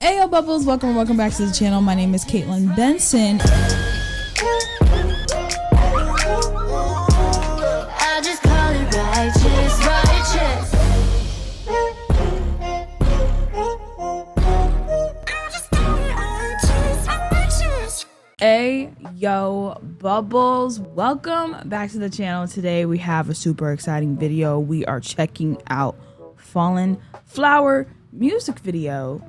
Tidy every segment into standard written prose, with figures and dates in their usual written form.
Hey yo bubbles, welcome back to the channel. My name is Caitlin Benson. I just call it righteous. Hey yo bubbles, welcome back to the channel. Today we have a super exciting video. We are checking out Fallin Flower music video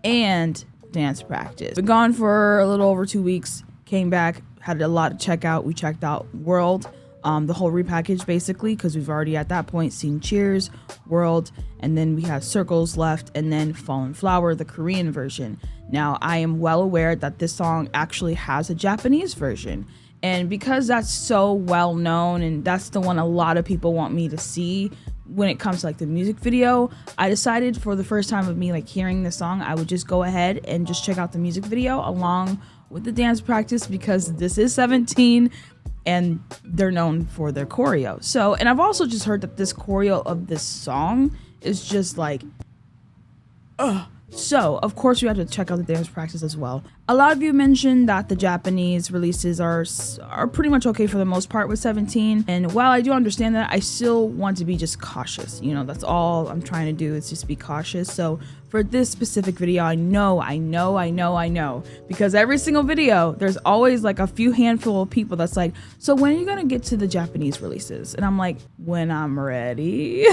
and dance practice. Been gone for a little over 2 weeks, came back, had a lot to check out. We checked out World, the whole repackage basically, because we've already at that point seen Cheers, World, and then we have Circles left, and then Fallin Flower, the Korean version. Now I am well aware that this song actually has a Japanese version, and because that's so well known and that's the one a lot of people want me to see when it comes to like the music video, I decided for the first time of me like hearing this song, I would just go ahead and just check out the music video along with the dance practice, because this is 17 and they're known for their choreo. So, and I've also just heard that this choreo of this song is just like, so of course we have to check out the dance practice as well. A lot of you mentioned that the Japanese releases are pretty much okay for the most part with 17, and while I do understand that, I still want to be just cautious. You know, that's all I'm trying to do, is just be cautious. So for this specific video, I know, because every single video there's always like a few handful of people that's like, so when are you gonna get to the Japanese releases? And I'm like, when I'm ready.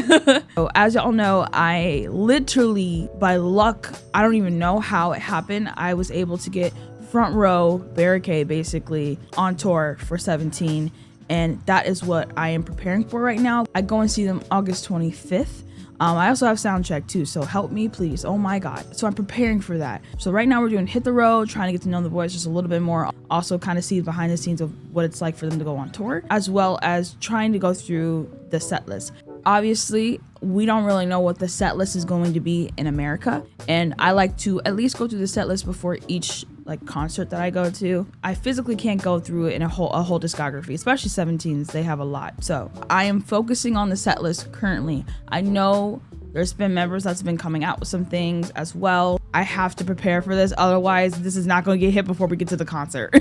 So as y'all know, I literally, by luck, I don't even know how it happened, I was able to get front row barricade basically on tour for 17, and that is what I am preparing for right now. I go and see them August 25th. I also have sound check too, so help me please, oh my god. So I'm preparing for that. So right now we're doing Hit the Road, trying to get to know the boys just a little bit more, also kind of see behind the scenes of what it's like for them to go on tour, as well as trying to go through the set list. Obviously we don't really know what the set list is going to be in America, and I like to at least go through the set list before each like concert that I go to. I physically can't go through it in a whole discography, especially 17s, they have a lot. So I am focusing on the set list currently. I know there's been members that's been coming out with some things as well. I have to prepare for this, otherwise this is not going to get hit before we get to the concert.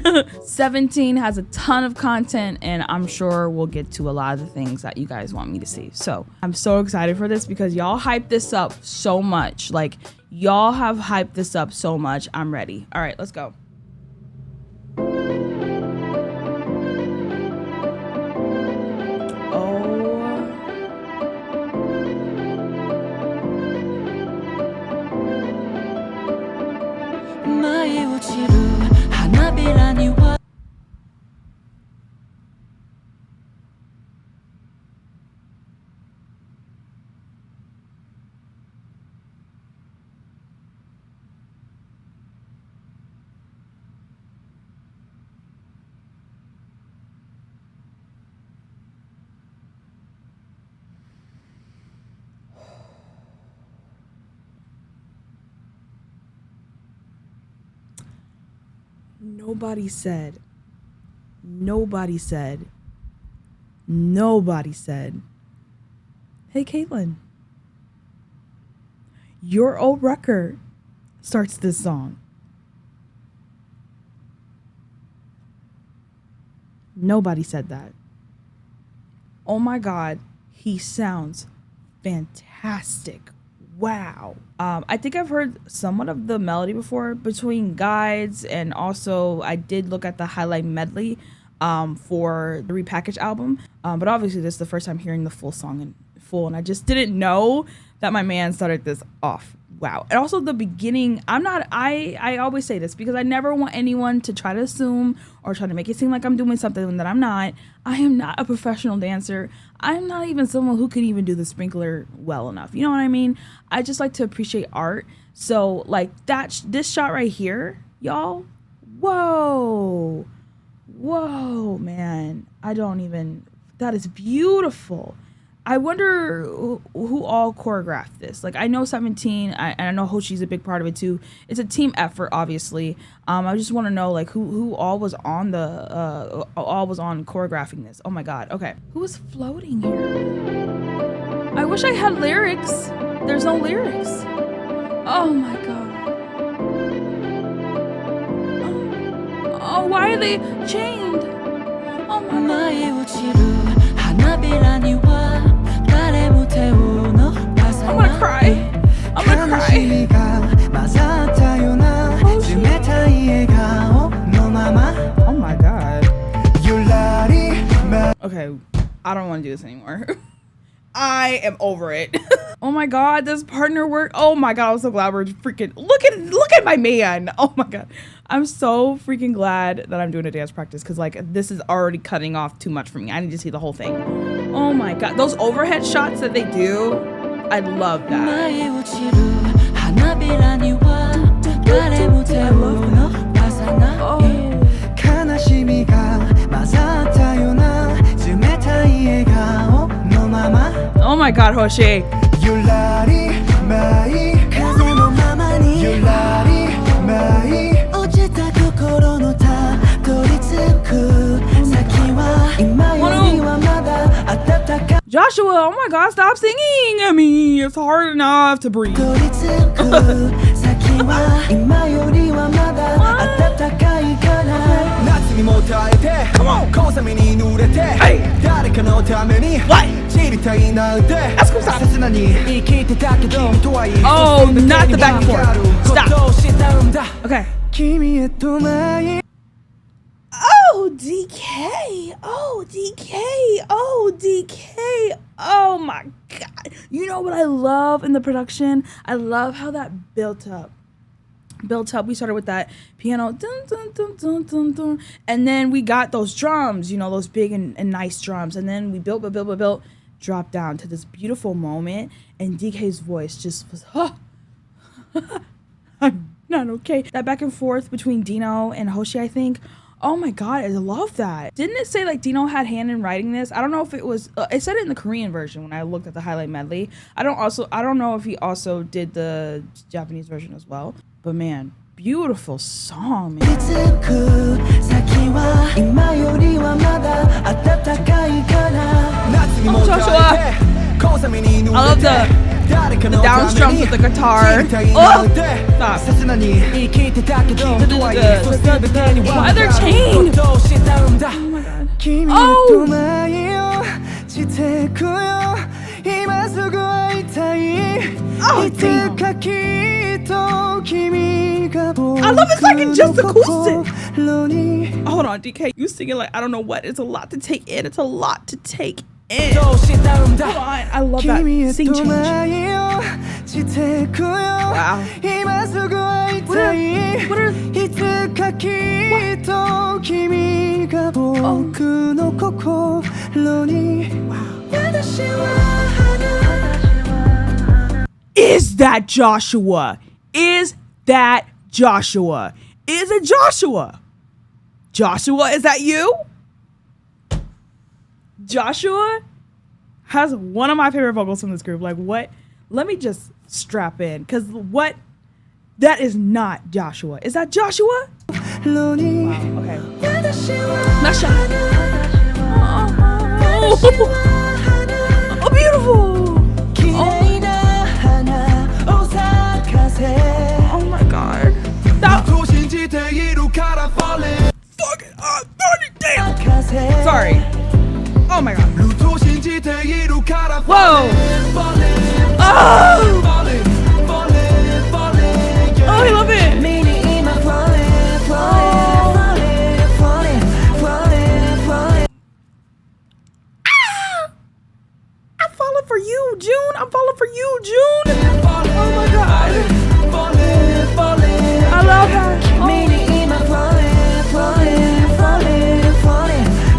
17 has a ton of content, and I'm sure we'll get to a lot of the things that you guys want me to see. So I'm so excited for this because y'all hyped this up so much. Like, y'all have hyped this up so much. I'm ready. All right, let's go.舞い落ちる花びらにはNobody said, hey Caitlin, your old record starts this song. Nobody said that. Oh my god, he sounds fantastic. Wow. I think I've heard somewhat of the melody before between guides, and also I did look at the highlight medley for the repackaged album, but obviously this is the first time hearing the full song in full, and I just didn't know that my man started this off. Wow. And also the beginning, I always say this because I never want anyone to try to assume or try to make it seem like I'm doing something that I'm not. I am not a professional dancer. I'm not even someone who can even do the sprinkler well enough. You know what I mean? I just like to appreciate art. So like this shot right here, y'all, whoa, man, that is beautiful. I wonder who all choreographed this. Like, I know 17, and I know Hoshi's a big part of it too. It's a team effort, obviously. I just want to know like who all was on choreographing this. Oh my god. Okay, who was floating here? I wish I had lyrics. There's no lyrics. Oh my god. Oh, why are they chained? Oh my god. 舞い落ちる花びらには誰も手を伸ばさ I'm な gonna い cry. I'm gonna 悲し cry. みが混ざったような冷たい笑顔のまま Oh my god. ゆらり Okay, I don't want to do this anymore. I am over it. Oh my god, this partner work. Oh my god, I'm so glad we're freaking look at my man. Oh my god. I'm so freaking glad that I'm doing a dance practice because like this is already cutting off too much for me. I need to see the whole thing. Oh my god, those overhead shots that they do, I love that. 舞い落ちる花びらには誰も手を伸ばさない Oh. 悲しみが混ざったような冷たい笑顔のまま Oh my god, Hoshi. ゆらり舞い風のままにゆらり舞い落ちた心のたどり着く先は今よりはまだ暖かい Joshua, oh my god, stop singing at me. It's hard enough to breathe. どり着く先は今よりはまだ暖かいから夏にも耐えて小雨に濡れて誰かのために散りたいなんて切なに生きてたけど君とはいい Oh, not the back and forth. Stop. ことをしたんだ Okay. 君へと舞い Oh, DK. Oh, DK. Oh, DK. Oh my god. You know what I love in the production? I love how that built up. We started with that piano, dun, dun, dun, dun, dun, dun, and then we got those drums, you know, those big and nice drums, and then we built, dropped down to this beautiful moment, and DK's voice just was, I'm not okay. That back and forth between Dino and Hoshi, I think. Oh my god, I love that. Didn't it say like Dino had hand in writing this? I don't know if it was. It said it in the Korean version when I looked at the highlight medley. I don't know if he also did the Japanese version as well. But man, beautiful song, man. く先は今よりはまだ暖かいから夏にも耐えて小雨に濡れて I love the down strums with the guitar. Oh, stop. 切なに生きてたけどとはいえそして誰に Why they're chained? ことをしたんだ Oh my god. 君と舞いをしてくよ今すぐ会いたい Oh, いつかきっと君が僕 I love it like it's just の acoustic. 心に Hold on, DK. You singing like I don't know what. It's a lot to take in. It's a lot to take in. どうしたんだ Hold on. I love that 君へ sing と change. 舞いをしてくよ Wow. 今すぐ会いたい What are- いつかきっと君が僕の心に 私は Is that Joshua? Is that Joshua? Is it Joshua? Joshua, is that you? Joshua has one of my favorite vocals from this group. Like, what? Let me just strap in. Because what? That is not Joshua. Is that Joshua? Wow, okay. Not shy. Oh, beautiful. Oh my god. Stop. Fuck it up. Damn. Sorry. Oh my god. Whoa. Oh. Oh, I love it. I'm falling for you, June. I'm falling for you, June. Oh my god. I love that. Oh.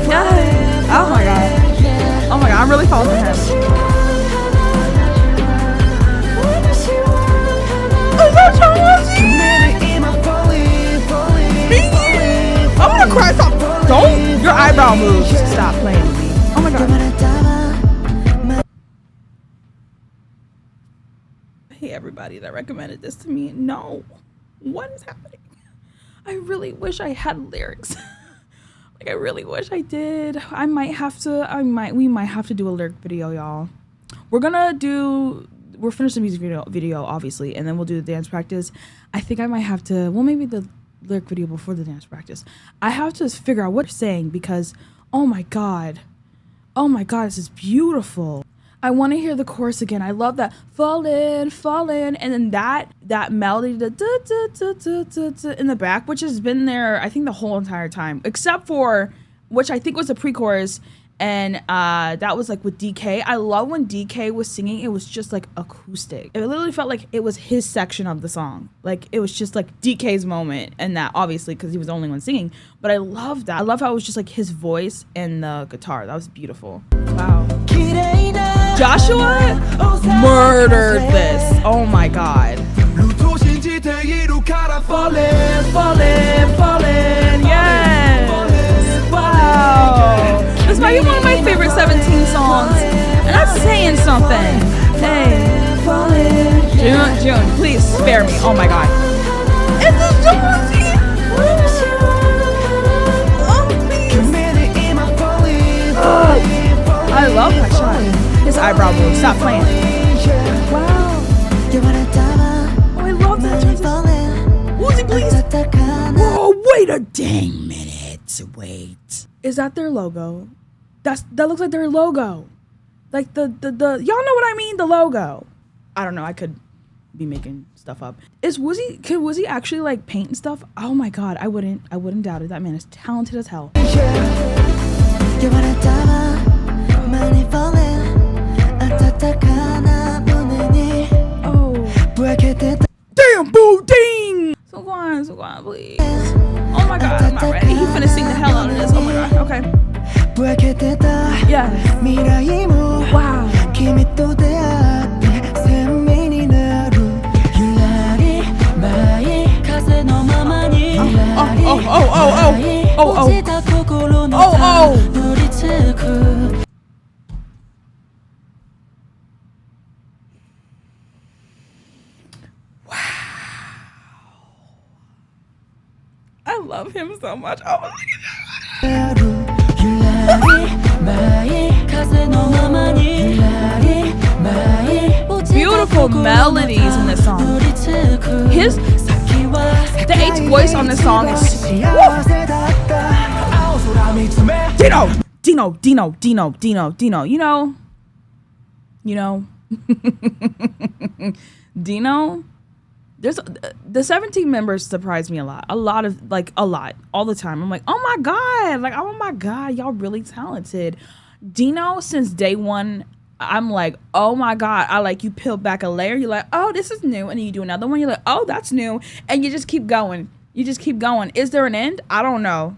Yes. Oh my god. Oh my god, I'm really falling for him. Is that Chauncey? I'm gonna cry. Stop. Don't. Your eyebrow moves. Stop playing with me. Oh my god. Hey, everybody that recommended this to me. No. What is happening? I really wish I had lyrics. Like, I really wish I did. We might have to do a lyric video, y'all. We'll finish the music video, obviously, and then we'll do the dance practice. I think I might have to, well, maybe lyric video before the dance practice. I have to figure out what you're saying because, oh my god, this is beautiful. I want to hear the chorus again. I love that fallin', fallin', and then that melody, the da, da, da, da, da, da, in the back, which has been there, I think, the whole entire time, except for, which I think was a pre-chorus, and that was like with DK. I love when DK was singing. It was just like acoustic. It literally felt like it was his section of the song. Like it was just like DK's moment, and that obviously because he was the only one singing. But I love that. I love how it was just like his voice and the guitar. That was beautiful. Wow. Joshua murdered this. Oh my god. Fallin', fallin', fallin', yes. Wow. This might be one of my favorite 17 songs. And that's saying something. Hey. June, please spare me. Oh my god. It's a Jonesy. Oh, please. I love that shot. His eyebrow move. Stop playing. Wow. Oh, I love that. Woozy, please. Whoa, wait a dang minute. Wait. Is that their logo? That looks like their logo. Like the y'all know what I mean? The logo. I don't know. I could be making stuff up. Can Woozy actually like paint and stuff? Oh my god, I wouldn't doubt it. That man is talented as hell. Oh. Damn, boo, ding! So go on, please. Oh my god, I'm not ready. He finna sing the hell out of this. Oh my god, okay. Yeah. Wow. Oh. I love him so much. Oh my god. Beautiful melodies in this song. The H's voice on this song is Dino. You know. Dino. There's the 17 members surprised me a lot all the time. I'm like, oh my god, y'all really talented. Dino, since day one, I'm like, oh my god. I like, you peel back a layer, you're like, oh, this is new, and then you do another one, you're like, oh, that's new, and you just keep going. Is there an end? I don't know.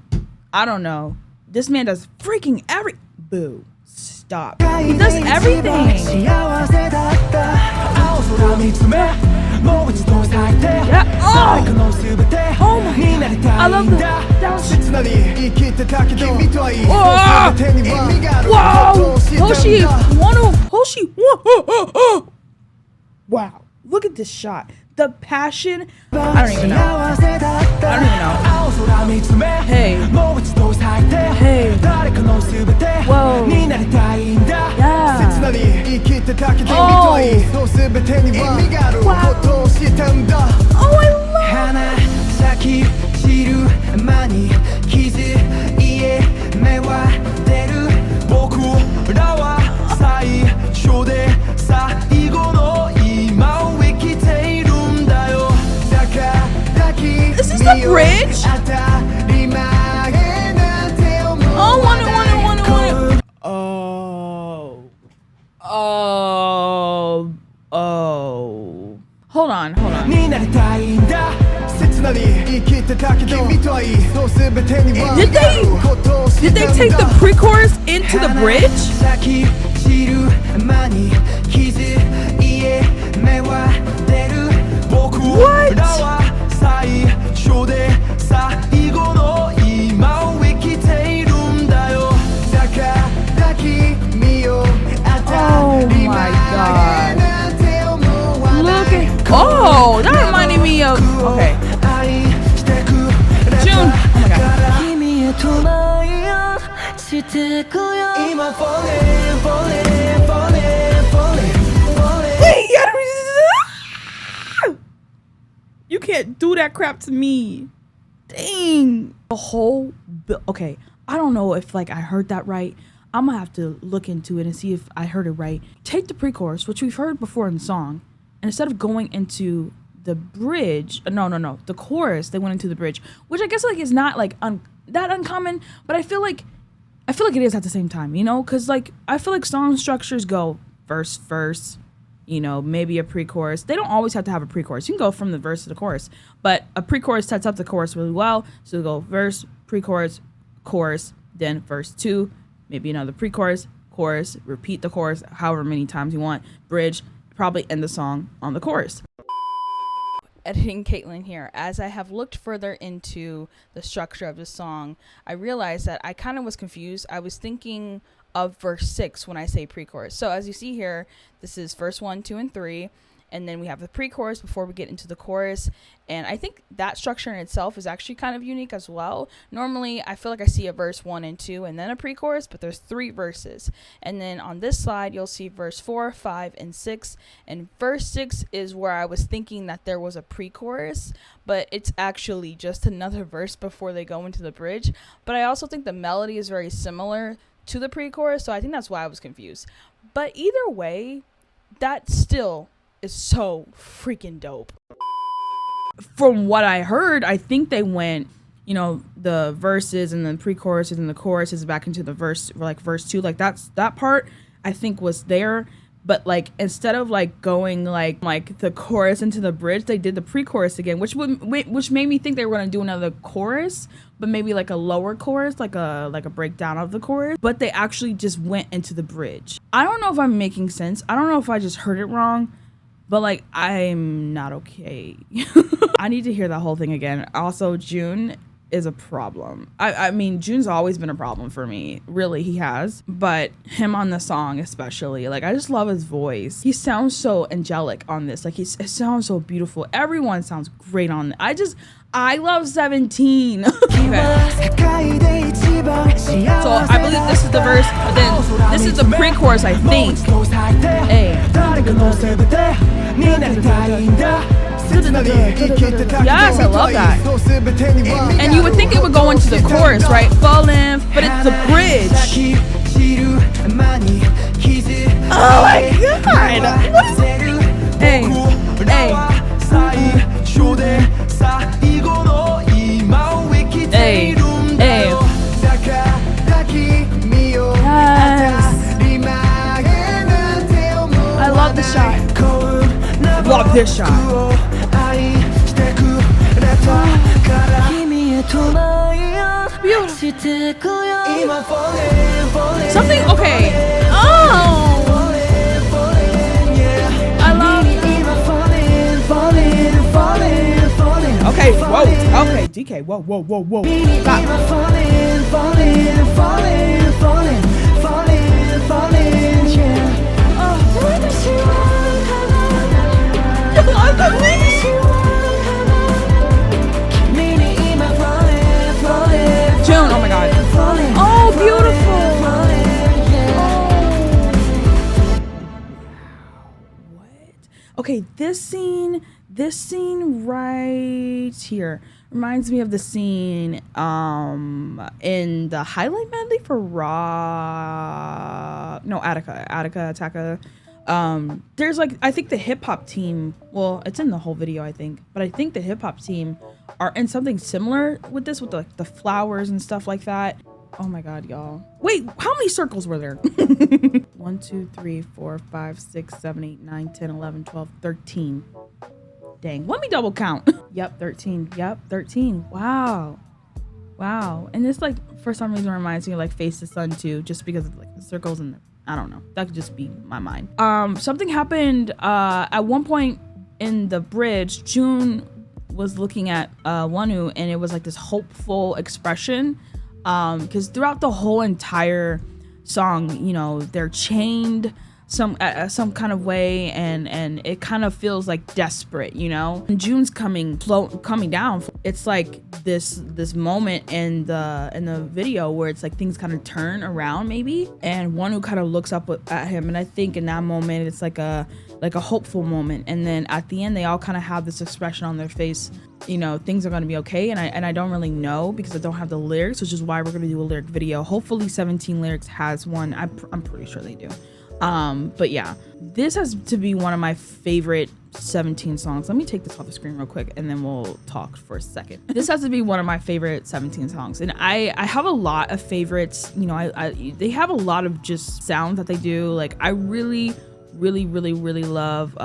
This man does freaking boo, stop. He does everything. Yeah. Oh my god. I love that. Whoa. Hoshi. Wow. Look at this shot. The passion. I don't even know. Hey. Whoa. Yeah. Oh, I love Is this the bridge? Oh, one. Oh. Hold on. Did they take the pre-chorus into the bridge? What? Oh my god. Look at, oh, that reminded me of, okay. June. Oh my god. Wait, you can't do that crap to me. Dang. The whole okay, I don't know if like I heard that right. I'm gonna have to look into it and see if I heard it right. Take the pre-chorus, which we've heard before in the song, and instead of going into the bridge, no, the chorus, they went into the bridge, which I guess like is not like that uncommon, but I feel like it is at the same time, you know, because like I feel like song structures go verse, you know, maybe a pre-chorus. They don't always have to have a pre-chorus. You can go from the verse to the chorus, but a pre-chorus sets up the chorus really well. So we go verse, pre-chorus, chorus, then verse 2, maybe another pre-chorus, chorus, repeat the chorus however many times you want, bridge, probably end the song on the chorus. Editing Caitlin here. As I have looked further into the structure of the song, I realized that I kind of was confused. I was thinking of verse 6 when I say pre-chorus. So as you see here, this is verse 1, 2, and 3. And then we have the pre-chorus before we get into the chorus. And I think that structure in itself is actually kind of unique as well. Normally, I feel like I see a verse 1 and 2 and then a pre-chorus, but there's 3 verses. And then on this slide, you'll see verse 4, 5, and 6. And verse 6 is where I was thinking that there was a pre-chorus, but it's actually just another verse before they go into the bridge. But I also think the melody is very similar to the pre-chorus, so I think that's why I was confused. But either way, that still is so freaking dope. From what I heard, I think they went, you know, the verses and then pre-choruses and the choruses back into the verse 2. Like that part I think was there, but like instead of like going like the chorus into the bridge, they did the pre-chorus again, which made me think they were gonna do another chorus, but maybe like a lower chorus, like a breakdown of the chorus. But they actually just went into the bridge. I don't know if I'm making sense. I don't know if I just heard it wrong. But, like, I'm not okay. I need to hear that whole thing again. Also, June is a problem. I mean, June's always been a problem for me. Really, he has. But him on the song especially. Like, I just love his voice. He sounds so angelic on this. Like, it sounds so beautiful. Everyone sounds great on it. I love 17. Okay. So, I believe this is the verse, but then this is the pre-chorus, I think. Hey. Yes, I love that. And you would think it would go into the chorus, right? Fallin', but it's the bridge. Oh my god! What is it? Hey, hey. Hey, hey. Yes. I love the shot. Love this shot. Beautiful. Something, okay. Oh! I love okay, whoa. Okay, DK, whoa. Stop. June, oh my god. Oh, beautiful. What? Okay, this scene right here reminds me of the scene in the highlight medley for Attica. There's like, I think the hip hop team, well, it's in the whole video, I think, but I think the hip hop team are in something similar with this, with the flowers and stuff like that. Oh my god, y'all. Wait, how many circles were there? 1, 2, 3, 4, 5, 6, 7, 8, 9, 10, 11, 12, 13. Dang, let me double count. Yep, 13. Yep, 13. Wow. And this, like, for some reason reminds me of like Face the Sun too, just because of like the circles and I don't know. That could just be my mind. Something happened at one point in the bridge. June was looking at Wonu, and it was like this hopeful expression. Because throughout the whole entire song, you know, they're chained some kind of way, and it kind of feels like desperate, you know. And June's coming down. It's like this moment in the video where it's like things kind of turn around maybe, and Wonu kind of looks up at him, and I think in that moment it's like like a hopeful moment, and then at the end they all kind of have this expression on their face, you know, things are going to be okay. And I don't really know because I don't have the lyrics, which is why we're going to do a lyric video. Hopefully 17 Lyrics has one. I'm pretty sure they do. But yeah, this has to be one of my favorite 17 songs. Let me take this off the screen real quick and then we'll talk for a second. This has to be one of my favorite 17 songs, and I have a lot of favorites. You know, they have a lot of just sounds that they do. Like I really love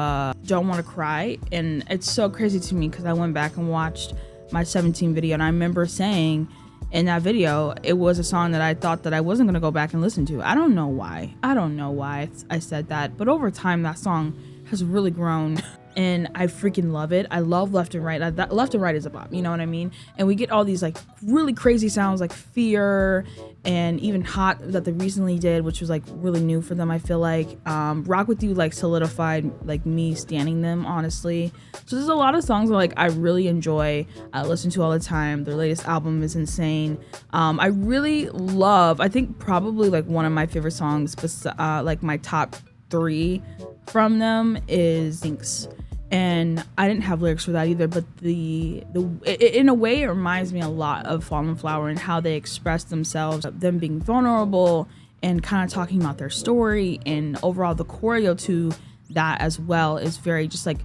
Don't Wanna Cry, and it's so crazy to me because I went back and watched my 17 video, and I remember saying in that video it was a song that I thought that I wasn't gonna go back and listen to. I don't know why I said that, but over time that song has really grown and I freaking love it. I love Left and Right. Left and Right is a bop, you know what I mean? And we get all these like really crazy sounds like Fear and even Hot that they recently did, which was like really new for them, I feel like. Rock With You like solidified like me standing them, honestly. So there's a lot of songs that like I really enjoy, I listen to all the time. Their latest album is insane. I really love, I think probably like one of my favorite songs, like my top 3 from them is Thanks. And I didn't have lyrics for that either, but in a way it reminds me a lot of Fallin Flower and how they express themselves, them being vulnerable and kind of talking about their story, and overall the choreo to that as well is very just like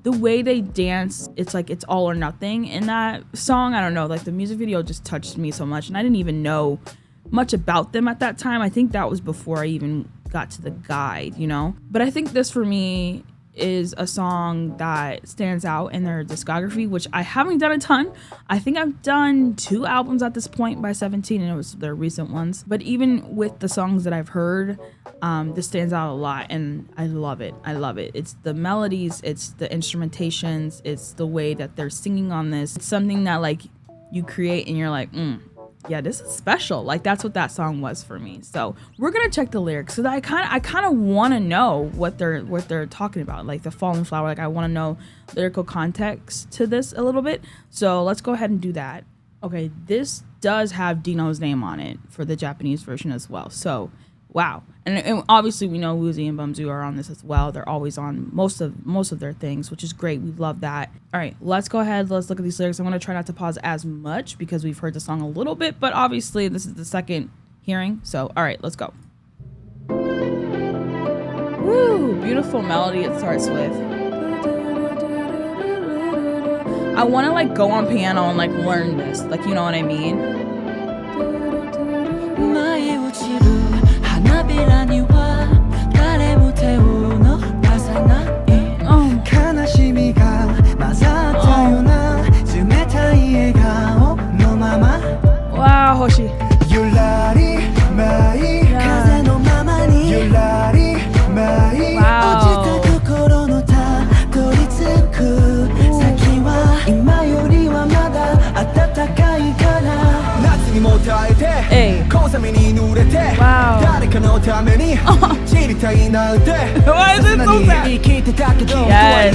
the way they dance. It's like it's all or nothing in that song. I don't know, like the music video just touched me so much, and I didn't even know much about them at that time. I think that was before I even got to the guide, you know? But I think this for me is a song that stands out in their discography, which I haven't done a ton. I think I've done 2 albums at this point by 17, and it was their recent ones. But even with the songs that I've heard, this stands out a lot, and I love it. It's the melodies, it's the instrumentations, it's the way that they're singing on this. It's something that like you create and you're like, yeah, this is special. Like that's what that song was for me. So we're gonna check the lyrics. So that I kind of want to know what they're talking about. Like the Fallin Flower. Like I want to know lyrical context to this a little bit. So let's go ahead and do that. Okay, this does have Dino's name on it for the Japanese version as well. So wow. And obviously we know Woozy and Bumzu are on this as well. They're always on most of their things, which is great. We love that. All right, let's go ahead. Let's look at these lyrics. I'm going to try not to pause as much because we've heard the song a little bit, but obviously this is the second hearing. So, all right, let's go. Woo, beautiful melody it starts with. I want to like go on piano and like learn this. Like, you know what I mean? Wow, Hoshi. Hey. Wow. Why is it so sad? Yes.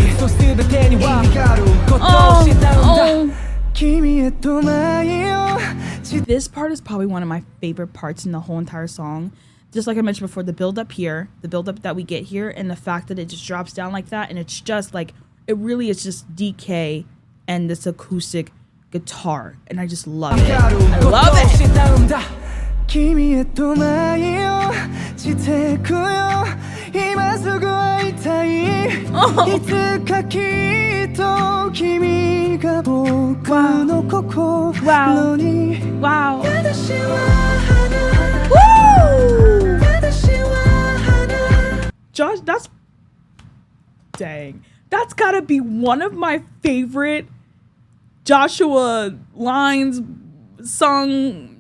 This part is probably one of my favorite parts in the whole entire song. Just like I mentioned before, the build up here, the build up that we get here, and the fact that it just drops down like that, and it's just like, it really is just DK and this acoustic guitar, and I just love it. I love it. Wow. Wow. Woo! Josh, that's gotta be one of my favorite Joshua lines sung.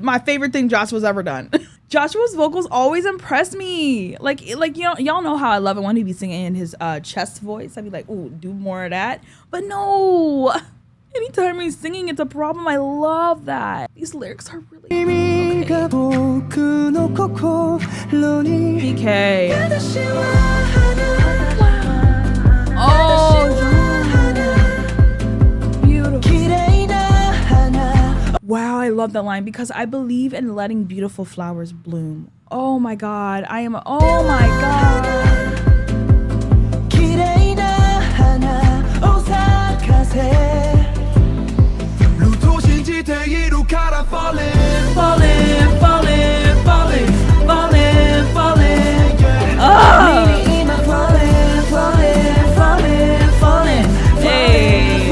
My favorite thing Joshua's ever done. Joshua's vocals always impress me. Like you know, y'all know how I love it when he be singing in his chest voice. I'd be like, ooh, do more of that. But no, anytime he's singing, it's a problem. I love that. These lyrics are really okay. PK. Oh, beautiful. Wow, I love that line because I believe in letting beautiful flowers bloom. Oh my God, oh my God. てルートを信じているから Fallin Fallin Fallin Fallin Fallin Fallin yeah 今 Fallin Fallin Fallin Fallin Hey,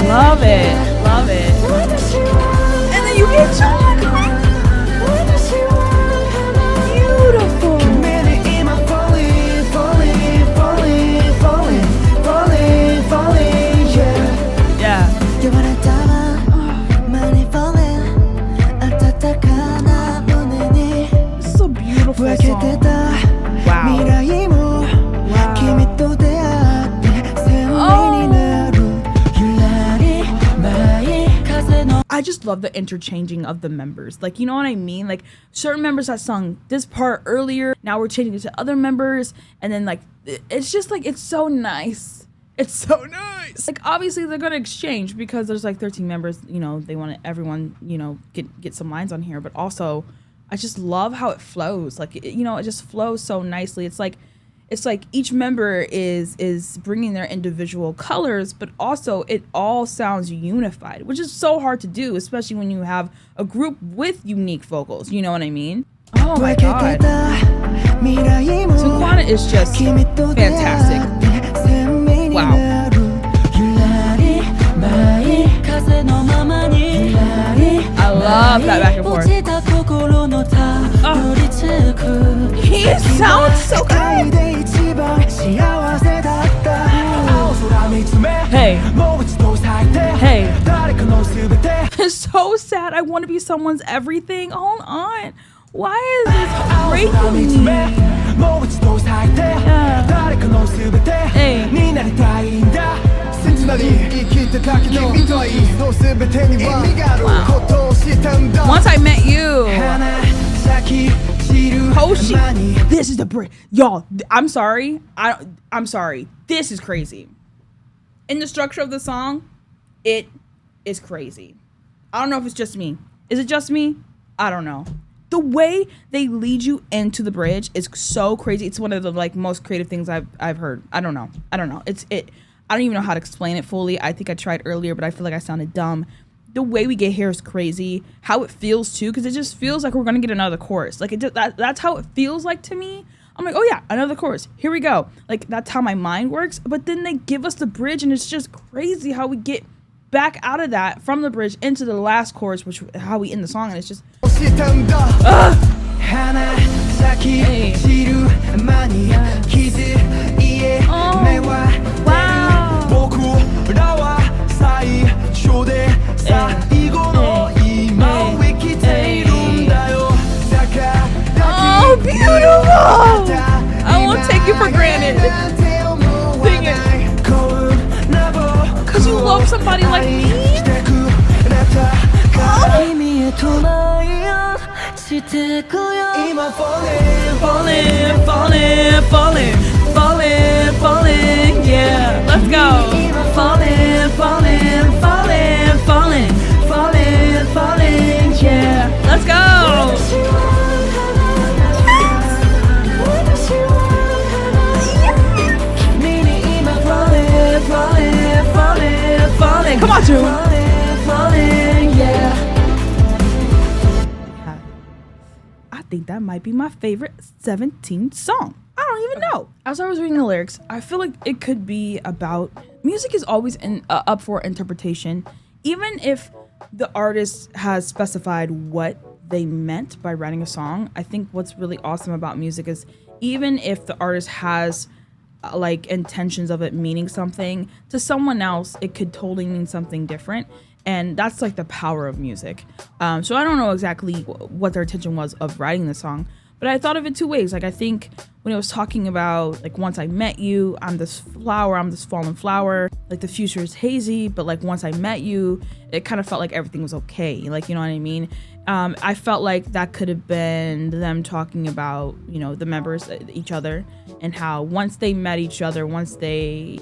love it, love it. And then you get John. Beautiful. 君に今 Fallin Fallin Fallin Fallin Fallin Fallin yeah Yeah. 呼ばれたわ Money Fallin 温かな胸に This is a beautiful 分けて song. た Wow. 未来も Wow. 君と出会って鮮明になるゆらり舞い風の I just love the interchanging of the members. Like, you know what I mean? Like, certain members that sung this part earlier, now we're changing it to other members, and then like it's just like it's so nice. It's so nice. Like, obviously they're gonna exchange because there's like 13 members. You know, they want everyone, you know, get some lines on here. But also, I just love how it flows. Like, you know, it just flows so nicely. It's like each member is bringing their individual colors, but also it all sounds unified, which is so hard to do, especially when you have a group with unique vocals. You know what I mean? Oh my god. Sukwana is just fantastic. Wow. I love that back and forth. He sounds so good. Hey. Hey. It's so sad. I want to be someone's everything. Hold on. Why is this breaking me? Hey. 切なに生きてた君とはいいの全てには意味があることを知ったんだ Once I met you. Hoshi. This is the bridge. Y'all, I'm sorry. I'm sorry. This is crazy. In the structure of the song, it is crazy. I don't know if it's just me. Is it just me? I don't know. The way they lead you into the bridge is so crazy. It's one of the like most creative things I've heard. I don't know. I don't even know how to explain it fully. I think I tried earlier, but I feel like I sounded dumb. The way we get here is crazy. How it feels too, because it just feels like we're gonna get another chorus. Like that's how it feels like to me. I'm like, oh yeah, another chorus. Here we go. Like that's how my mind works. But then they give us the bridge, and it's just crazy how we get back out of that from the bridge into the last chorus, which how we end the song, and it's just. Hey. Oh, wow. Oh, beautiful! I won't take you for granted. Sing it. Cause you love somebody like me? Falling, yeah. Let's go. Falling, yeah. Let's go. Falling. Come on, June. Yeah. I think that might be my favorite 17 song. I don't even know. As I was reading the lyrics, I feel like it could be about music is always up for interpretation, even if the artist has specified what they meant by writing a song. I think what's really awesome about music is even if the artist has like intentions of it meaning something, to someone else it could totally mean something different, and that's like the power of music. So I don't know exactly what their intention was of writing the song, but I thought of it two ways. Like I think when it was talking about like once I met you, I'm this flower, I'm this fallen flower, like the future is hazy, but like once I met you, it kind of felt like everything was okay, like, you know what I mean? I felt like that could have been them talking about, you know, the members, each other, and how once they met each other, once they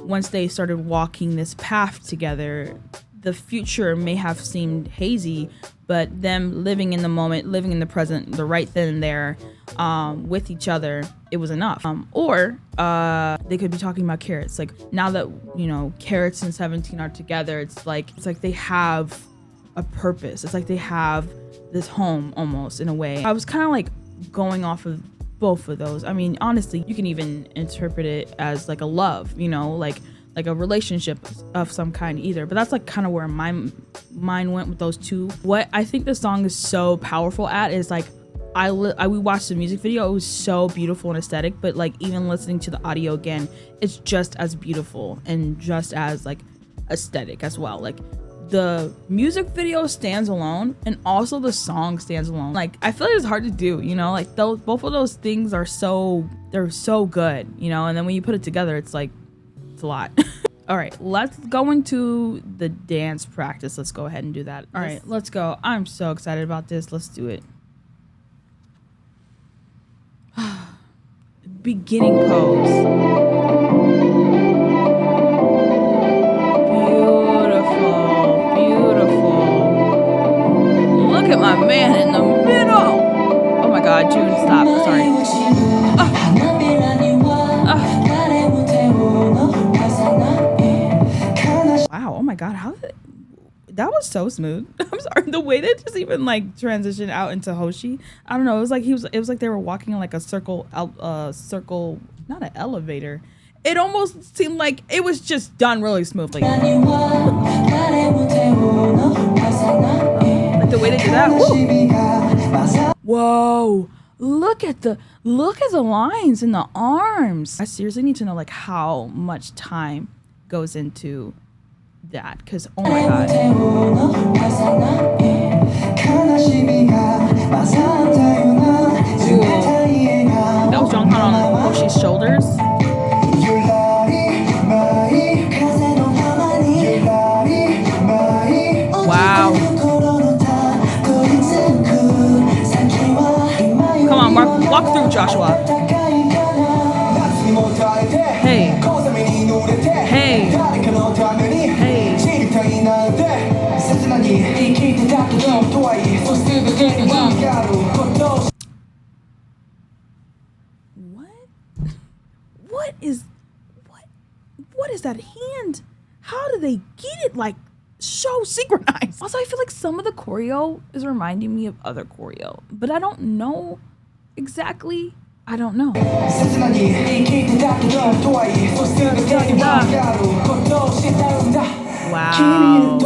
started walking this path together, the future may have seemed hazy, but them living in the moment, living in the present, the right then and there, with each other, it was enough. Or they could be talking about Carrots. Like now that, you know, Carrots and 17 are together, it's like they have a purpose. It's like they have this home almost in a way. I was kind of like going off of both of those. I mean, honestly, you can even interpret it as like a love, you know, like a relationship of some kind either. But that's like kind of where my mind went with those two. What I think the song is so powerful at is like, we watched the music video. It was so beautiful and aesthetic, but like even listening to the audio again, it's just as beautiful and just as like aesthetic as well. Like the music video stands alone and also the song stands alone. Like I feel like it's hard to do, you know, like both of those things are they're so good, you know, and then when you put it together, it's like, a lot. All right, let's go into the dance practice. Let's go ahead and do that. All right, let's go. I'm so excited about this. Let's do it. Beginning pose. Beautiful, beautiful. Look at my man in the middle. Oh my God, June, stop. Sorry. Wow, oh my God, that was so smooth. I'm sorry, the way they just even like transitioned out into Hoshi. I don't know, it was like they were walking in like a circle, not an elevator. It almost seemed like it was just done really smoothly. Like the way they did that. Woo. Whoa. Look at the lines in the arms. I seriously need to know like how much time goes into that, because oh my God. Ooh. That was Jonghan on Hoshi's shoulders. Wow. Come on, walk through, Joshua. Hey. Hey. Hey. What is that hand? How do they get it like so synchronized? Also, I feel like some of the choreo is reminding me of other choreo, but I don't know exactly. I don't know. Wow.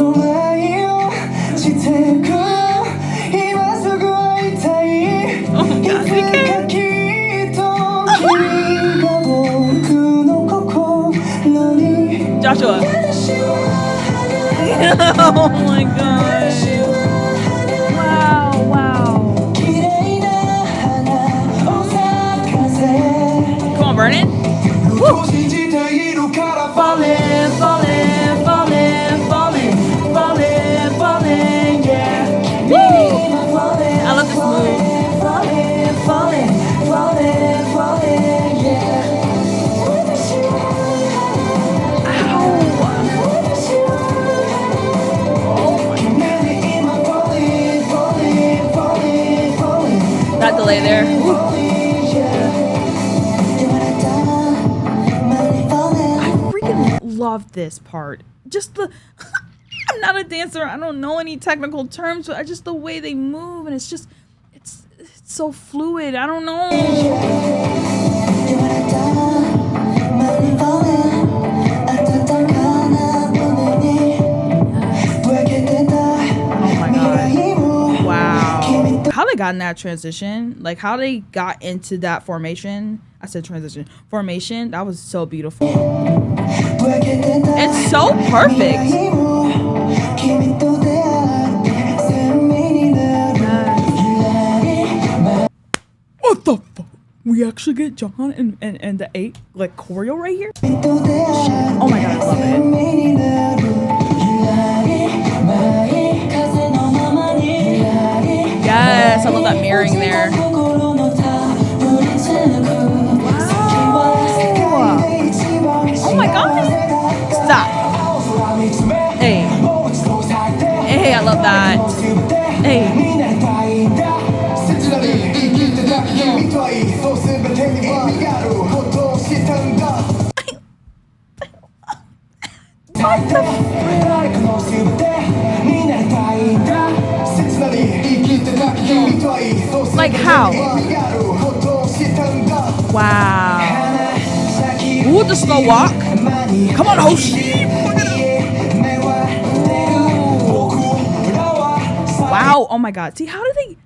Oh my God, they can't. Joshua. Oh my God. Wow, wow. Come on, Vernon. Woo. Falling, falling, falling, falling, falling, falling, yeah. Woo. I love this move. Falling, falling, falling, falling, yeah. That delay there. Woo. I freaking love this part. Just the I'm not a dancer. I don't know any technical terms, but just the way they move, and it's just it's so fluid. I don't know. How they got in that transition, like how they got into that formation. I said transition. Formation, that was so beautiful. It's so perfect. What the fuck? We actually get Jonghan and the 8 like choreo right here? Shit. Oh my God, I love it. Yes, I love that mirroring there. Wow. Oh my God. Stop. Hey. love that. Hey. Like how? Wow. Ooh, the slow walk. Come on, Hoshi. Wow. Oh my God. See, how do they?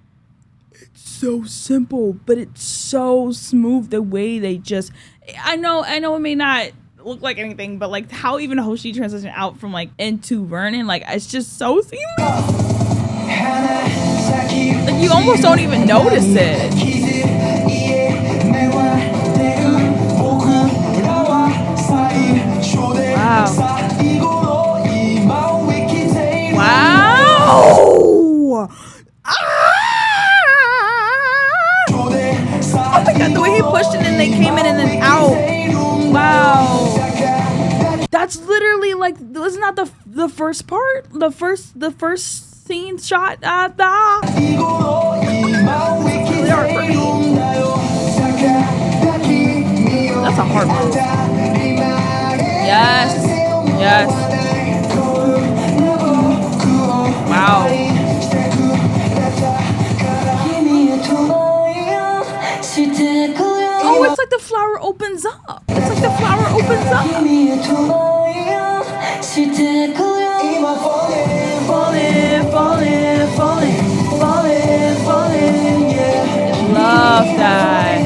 It's so simple, but it's so smooth the way they just. I know it may not look like anything, but like how even Hoshi transition out from like into Vernon, like it's just so seamless. Like you almost don't even notice it. Wow. Wow. Ah! Oh my God, the way he pushed it and they came in and then out. Wow. That's literally like, wasn't that the first part? The first scene shot at the. That's a hard move. Yes. Yes. Wow. Oh, it's like the flower opens up. It's like the flower opens up. Falling, yeah. Love that.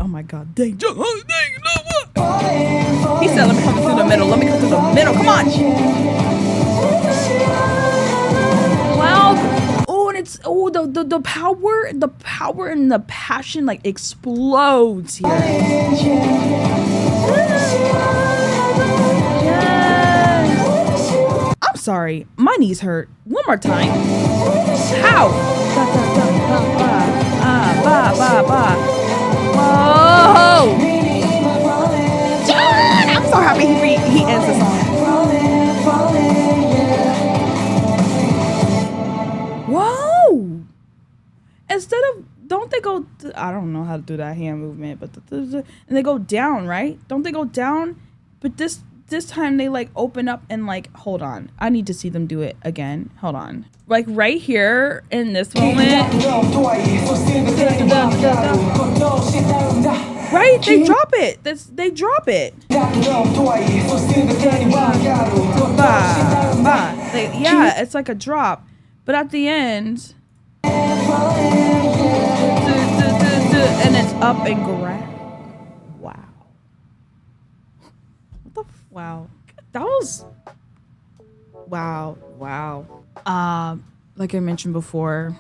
Oh my God, danger. He said, let me come through the middle. Let me come through the middle. Come on. Wow. Oh, and it's, oh, the power and the passion like explodes here. Yes. I'm sorry. My knees hurt. One more time. How? Whoa! I'm so happy he ends the song. Whoa! Instead of, don't they go, I don't know how to do that hand movement, but and they go down, right? Don't they go down? But this time they like open up and like, hold on. I need to see them do it again. Hold on. Like right here in this moment. Right? They drop it. They drop it. Yeah, it's like a drop. But at the end, and it's up and grab. Wow. What the wow. That was wow. Like I mentioned before,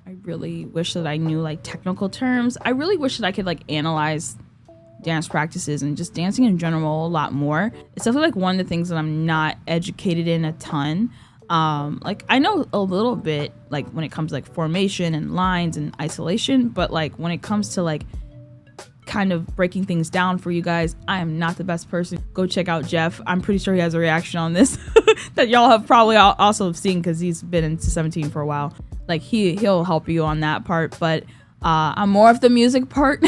I really wish that I knew like technical terms. I really wish that I could like analyze dance practices and just dancing in general a lot more. It's definitely like one of the things that I'm not educated in a ton. Like I know a little bit like when it comes to like formation and lines and isolation, but like when it comes to like kind of breaking things down for you guys, I am not the best person. Go check out Jeff. I'm pretty sure he has a reaction on this that y'all have probably also seen because he's been into 17 for a while. Like he'll help you on that part, but I'm more of the music part.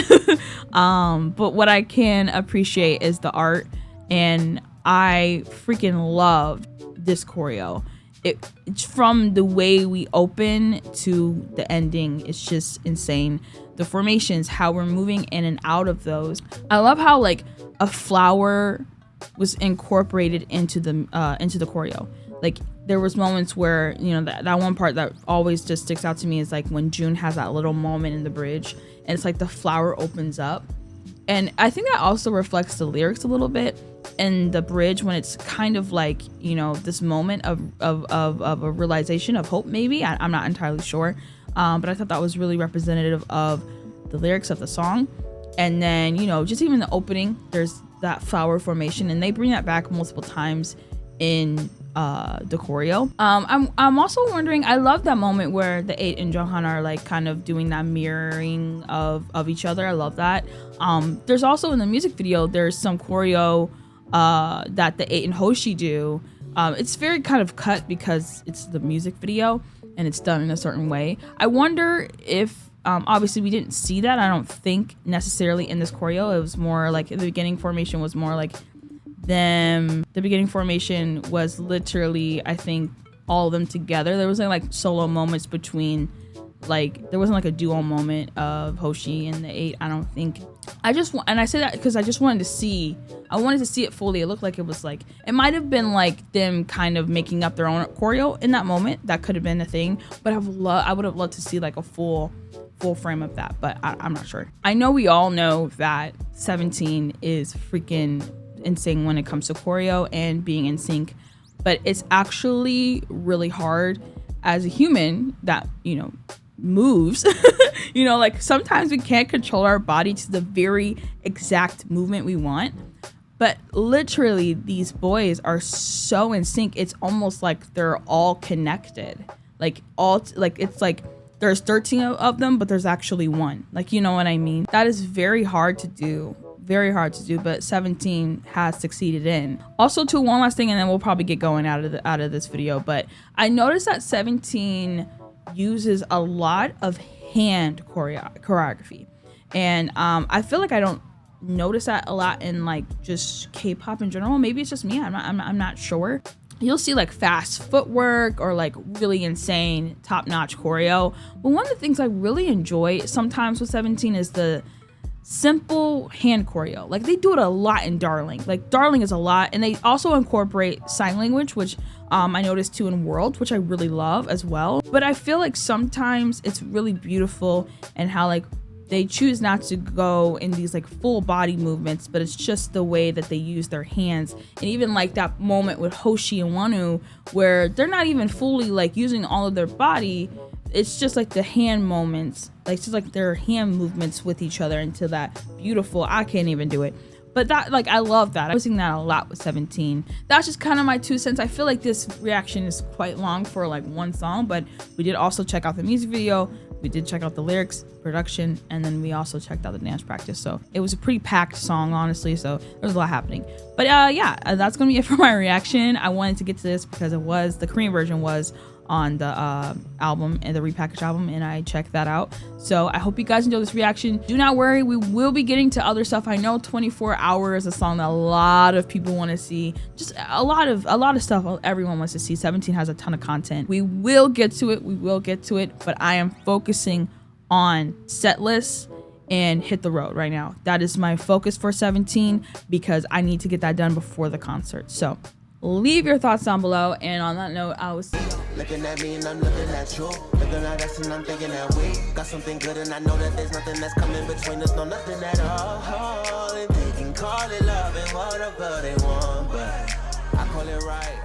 But what I can appreciate is the art, and I freaking love this choreo. It's from the way we open to the ending. It's just insane. The formations, how we're moving in and out of those. I love how like a flower was incorporated into the choreo. Like there was moments where, you know, that one part that always just sticks out to me is like when June has that little moment in the bridge and it's like the flower opens up. And I think that also reflects the lyrics a little bit in the bridge when it's kind of like, you know, this moment of a realization of hope, maybe. I'm not entirely sure. But I thought that was really representative of the lyrics of the song. And then, you know, just even the opening, there's that flower formation, and they bring that back multiple times in the choreo. I'm also wondering, I love that moment where the 8 and Jonghan are like kind of doing that mirroring of each other. I love that. There's also in the music video, there's some choreo that the 8 and Hoshi do. It's very kind of cut because it's the music video and it's done in a certain way. I wonder if obviously we didn't see that, I don't think necessarily in this choreo. It was more like the beginning formation was more like them. The beginning formation was literally, I think, all of them together. There wasn't like solo moments between, like there wasn't like a duo moment of Hoshi and the 8. I don't think. And I say that because I just wanted to see. I wanted to see it fully. It looked like it was like, it might have been like them kind of making up their own choreo in that moment. That could have been a thing. But I would have loved to see like a full frame of that. But I'm not sure. I know we all know that 17 is freaking insane when it comes to choreo and being in sync, but it's actually really hard as a human that, you know, moves. You know, like sometimes we can't control our body to the very exact movement we want, but literally these boys are so in sync. It's almost like they're all connected, like it's like there's 13 of them, but there's actually one, like, you know what I mean? That is very hard to do, but 17 has succeeded in. Also, to one last thing, and then we'll probably get going out of this video, but I noticed that 17 uses a lot of hand choreography, and I feel like I don't notice that a lot in like just K-pop in general. Maybe it's just me, I'm not sure. You'll see like fast footwork or like really insane top-notch choreo, but one of the things I really enjoy sometimes with 17 is the simple hand choreo. Like they do it a lot in Darling. Like Darling is a lot, and they also incorporate sign language, which I noticed too in World, which I really love as well. But I feel like sometimes it's really beautiful and how like they choose not to go in these like full body movements, but it's just the way that they use their hands. And even like that moment with Hoshi and Wonu where they're not even fully like using all of their body. It's just like the hand moments, like it's just like their hand movements with each other into that beautiful, I can't even do it. But that, like, I love that. I was seeing that a lot with 17. That's just kind of my 2 cents. I feel like this reaction is quite long for like one song, but we did also check out the music video. We did check out the lyrics, production, and then we also checked out the dance practice. So it was a pretty packed song, honestly. So there was a lot happening. But yeah, that's going to be it for my reaction. I wanted to get to this because the Korean version was on the album and the repackaged album, and I checked that out. So I hope you guys enjoy this reaction. Do not worry, we will be getting to other stuff. I know 24 Hours is a song that a lot of people want to see. Just a lot of stuff everyone wants to see. 17 has a ton of content. We will get to it, but I am focusing on set lists and Hit the Road right now. That is my focus for 17 because I need to get that done before the concert. So leave your thoughts down below, and on that note, I will see you. Looking at me and I'm looking at you. Looking at us and I'm thinking that we got something good, and I know that there's nothing that's coming between us, no nothing at all. And they can call it love and whatever they want, but I call it right.